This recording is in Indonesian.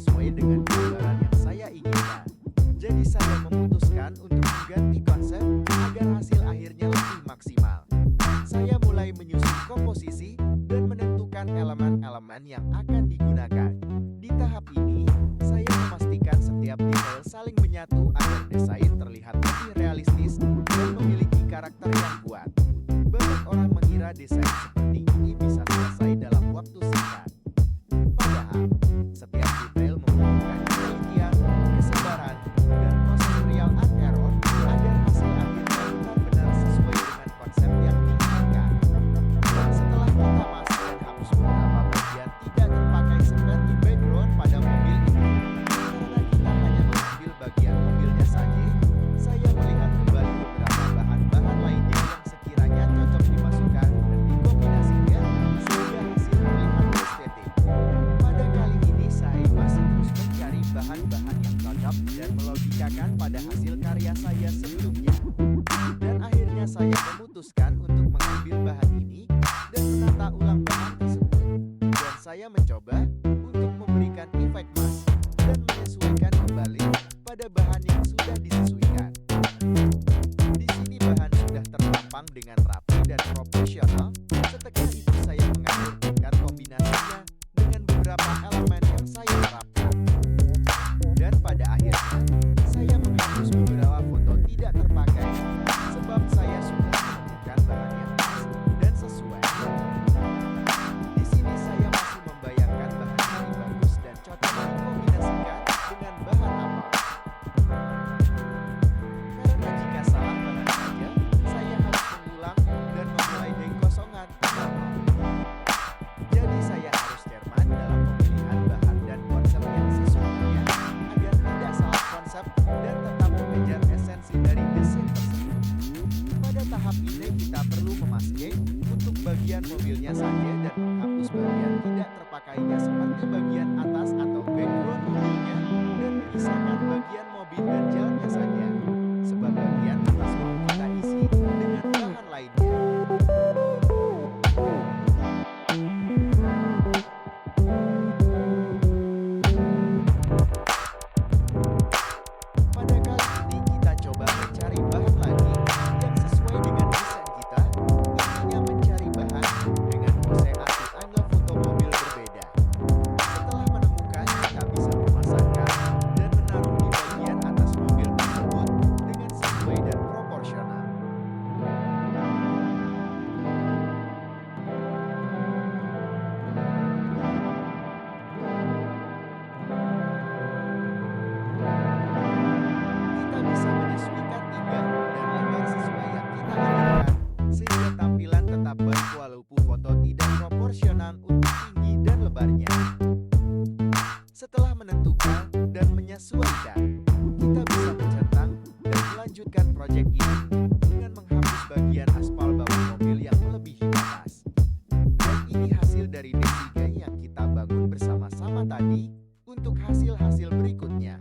sesuai dengan gambaran yang saya inginkan. Jadi saya memutuskan untuk mengganti konsep agar hasil akhirnya lebih maksimal. Saya mulai menyusun komposisi dan menentukan elemen-elemen yang akan digunakan. Di tahap ini, saya memastikan setiap detail saling menyatu agar desain terlihat lebih realistis dan memiliki karakter yang kuat. Banyak orang mengira desain seperti ini bisa selesai dalam waktu singkat. Padahal, setiap detail membutuhkan ketelitian, kesabaran, dan proses trial and error agar hasil akhirnya benar-benar sesuai dengan konsep yang diinginkan. Setelah kita masuk dan hapus beberapa bagian tidak terpakai seperti background pada mobil ini, karena kita hanya mengambil bagian mobilnya saja, saya melihat kembali beberapa bahan-bahan lainnya yang sekiranya cocok dimasukkan dan dikombinasikan sehingga hasil terlihat estetik. Pada kali ini saya masih terus mencari bahan-bahan yang cocok dan melogikakan pada hasil karya saya sebelumnya. Dan akhirnya saya memutuskan untuk mengambil bahan ini dan menata ulang bahan tersebut. Dan saya mencoba untuk memberikan efek emas dan menyesuaikan kembali pada bahan yang sudah disesuaikan. Di sini bahan sudah terpampang dengan rapi dan proporsional. Setelah itu saya mengatur kombinasinya dengan beberapa elemen yang saya terapkan. Dan pada akhirnya, saya menghapus beberapa foto tidak terpakai sebab saya sudah menemukan bahan yang pas dan sesuai. Di sini saya masih membayangkan bahan ini bagus dan cocok dikombinasikan dengan bahan apa. Karena jika salah bahan saja, saya harus mengulang dan memulai dari kosongan. Jadi saya harus cermat dalam pemilihan bahan dan konsep yang sesungguhnya agar tidak salah konsep dan tetap mengejar esensi dari desain tersebut. Pada tahap ini kita perlu memakai untuk bagian mobilnya saja dan menghapus bagian tidak terpakainya seperti bagian atas atau background mobilnya dan menyisakan bagian mobil dan jalannya saja. Sebab bagian atas mau kita isi dengan bahan lainnya. Pada kali ini kita coba mencari bahan lagi yang sesuai dengan desain kita. Intinya mencari bahan dengan pose atau angle foto mobil berbeda. Setelah menemukan, kita bisa memasangkan dan menaruh di bagian atas mobil tersebut dengan sesuai dan proporsional. Kita bisa menyesuaikan tinggal dan lebar sesuai yang kita inginkan, sehingga tampilan tetap baik walaupun foto tidak proporsional untuk tinggi dan lebarnya. Setelah menentukan dan menyesuaikan, kita bisa mencentang dan melanjutkan proyek ini dengan menghapus bagian aspal bawah mobil yang melebihi batas. Dan ini hasil dari D3 yang kita bangun bersama-sama tadi untuk hasil-hasil berikutnya.